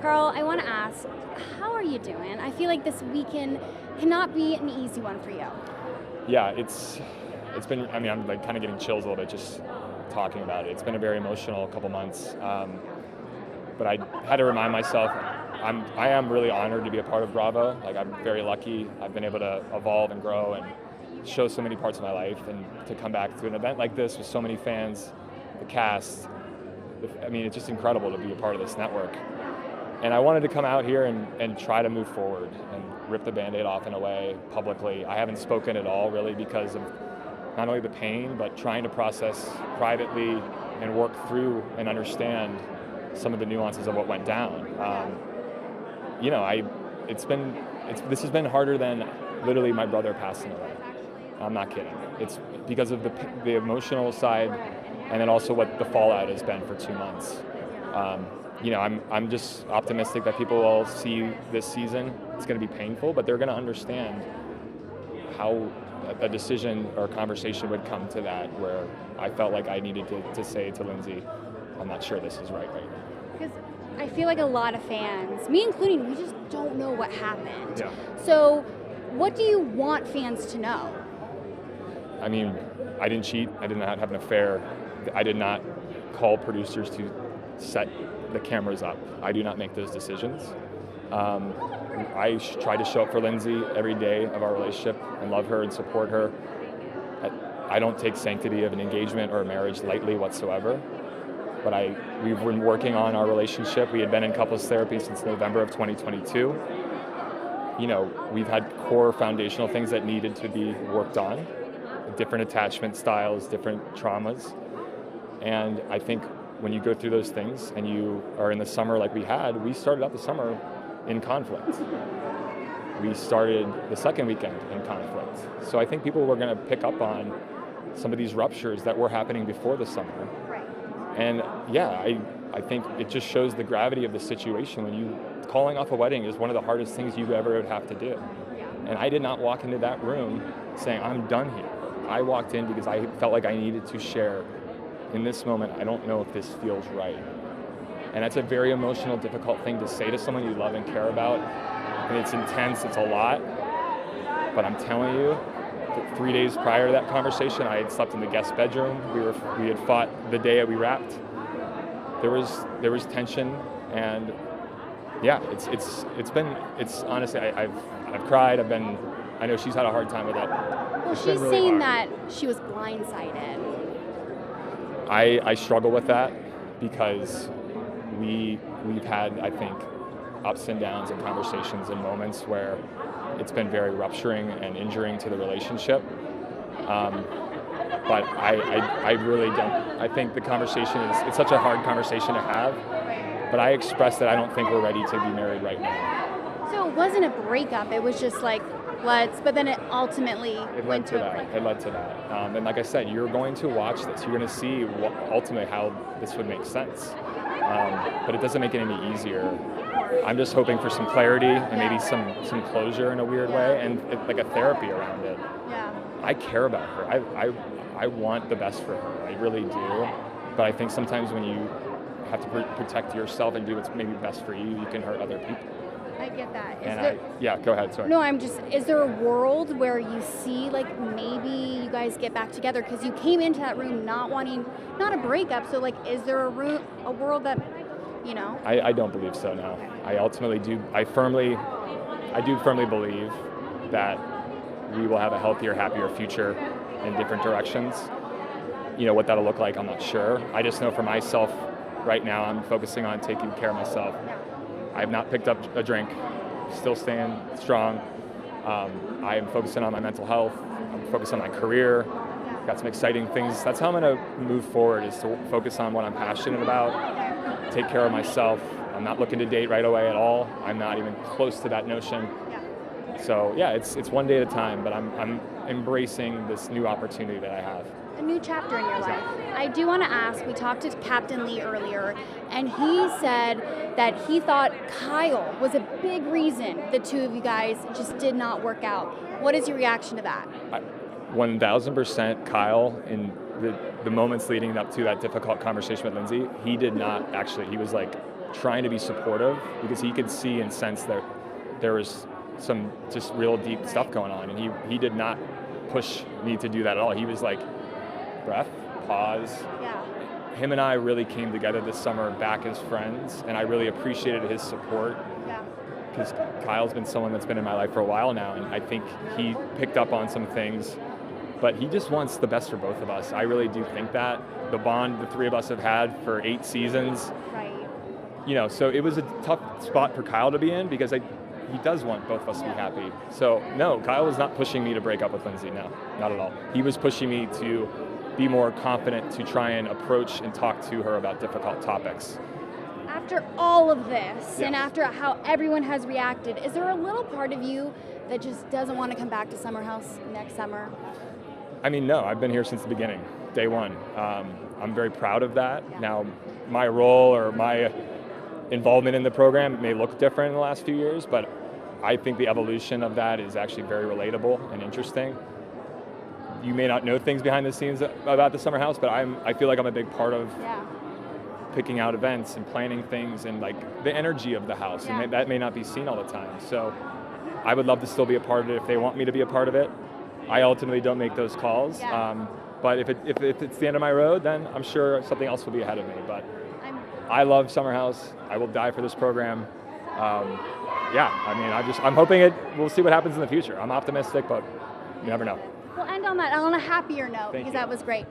Carl, I want to ask, how are you doing? I feel like this weekend cannot be an easy one for you. Yeah, it's been, I mean, I'm like kind of getting chills a little bit just talking about it. It's been a very emotional couple months, but I had to remind myself I am really honored to be a part of Bravo. Like, I'm very lucky. I've been able to evolve and grow and show so many parts of my life, and to come back to an event like this with so many fans, the cast, I mean, it's just incredible to be a part of this network. And I wanted to come out here and try to move forward and rip the Band-Aid off in a way publicly. I haven't spoken at all really because of not only the pain, but trying to process privately and work through and understand some of the nuances of what went down. You know, this has been harder than literally my brother passing away. I'm not kidding. It's because of the emotional side, and then also what the fallout has been for 2 months. You know, I'm just optimistic that people will see this season. It's going to be painful, but they're going to understand how a decision or a conversation would come to that, where I felt like I needed to say to Lindsay, I'm not sure this is right now. Because I feel like a lot of fans, me including, we just don't know what happened. Yeah. So what do you want fans to know? I mean, I didn't cheat. I did not have an affair. I did not call producers to set the cameras up. I do not make those decisions. I try to show up for Lindsay every day of our relationship and love her and support her. I don't take sanctity of an engagement or a marriage lightly whatsoever, but we've been working on our relationship. We had been in couples therapy since November of 2022. You know, we've had core foundational things that needed to be worked on, different attachment styles, different traumas. And I think when you go through those things and you are in the summer like we started out the summer in conflict. We started the second weekend in conflict. So I think people were going to pick up on some of these ruptures that were happening before the summer. Right. And yeah, I think it just shows the gravity of the situation. When calling off a wedding is one of the hardest things you ever would have to do. Yeah. And I did not walk into that room saying, I'm done here. I walked in because I felt like I needed to share, in this moment, I don't know if this feels right. And that's a very emotional, difficult thing to say to someone you love and care about. And it's intense, it's a lot. But I'm telling you, 3 days prior to that conversation, I had slept in the guest bedroom. We had fought the day we wrapped. There was tension, and yeah, it's honestly, I've cried. I know she's had a hard time with it. Well, she's really saying that she was blindsided. I struggle with that because we've had, I think, ups and downs and conversations and moments where it's been very rupturing and injuring to the relationship. But I really don't. I think the conversation it's such a hard conversation to have. But I expressed that I don't think we're ready to be married right now. So it wasn't a breakup. It was just like, but then it ultimately went to a breakup. It led to that. And like I said, you're going to watch this. You're going to see ultimately how this would make sense. But it doesn't make it any easier. I'm just hoping for some clarity and maybe some closure in a weird way, and like a therapy around it. Yeah. I care about her. I want the best for her. I really do. But I think sometimes when you have to protect yourself and do what's maybe best for you, you can hurt other people. I get that. Yeah, go ahead, sorry. No, is there a world where you see, like, maybe you guys get back together? Because you came into that room not a breakup, so, like, is there a world that, you know? I don't believe so, no. I ultimately do, I do firmly believe that we will have a healthier, happier future in different directions. You know, what that'll look like, I'm not sure. I just know for myself, right now, I'm focusing on taking care of myself. I have not picked up a drink, still staying strong. I am focusing on my mental health. I'm focused on my career. Got some exciting things. That's how I'm going to move forward, is to focus on what I'm passionate about, take care of myself. I'm not looking to date right away at all. I'm not even close to that notion. So yeah, it's one day at a time, but I'm embracing this new opportunity that I have. A new chapter in your life. I do want to ask, we talked to Captain Lee earlier, and he said that he thought Kyle was a big reason the two of you guys just did not work out. What is your reaction to that? 1,000% Kyle, in the moments leading up to that difficult conversation with Lindsay, he did not actually, he was like, trying to be supportive because he could see and sense that there was some just real deep stuff going on, and he did not push me to do that at all. He was like, breath, pause. Yeah. Him and I really came together this summer back as friends, and I really appreciated his support. Yeah. Because Kyle's been someone that's been in my life for a while now, and I think he picked up on some things, but he just wants the best for both of us. I really do think that. The bond the three of us have had for 8 seasons. Right. You know, so it was a tough spot for Kyle to be in because he does want both of us to be happy. So no, Kyle was not pushing me to break up with Lindsay, no, not at all. He was pushing me to be more confident to try and approach and talk to her about difficult topics. After all of this, Yes. and after how everyone has reacted, is there a little part of you that just doesn't want to come back to Summer House next summer? I mean, no, I've been here since the beginning, day one. I'm very proud of that. Yeah. Now, my role or my involvement in the program may look different in the last few years, but I think the evolution of that is actually very relatable and interesting. You may not know things behind the scenes about the Summer House, but I feel like I'm a big part of picking out events and planning things and like the energy of the house, and that may not be seen all the time. So I would love to still be a part of it if they want me to be a part of it. I ultimately don't make those calls, but if it's the end of my road, then I'm sure something else will be ahead of me. But I love Summer House. I will die for this program. I mean, I'm hoping we'll see what happens in the future. I'm optimistic, but you never know. We'll end on that, on a happier note, Thank because you. that was great.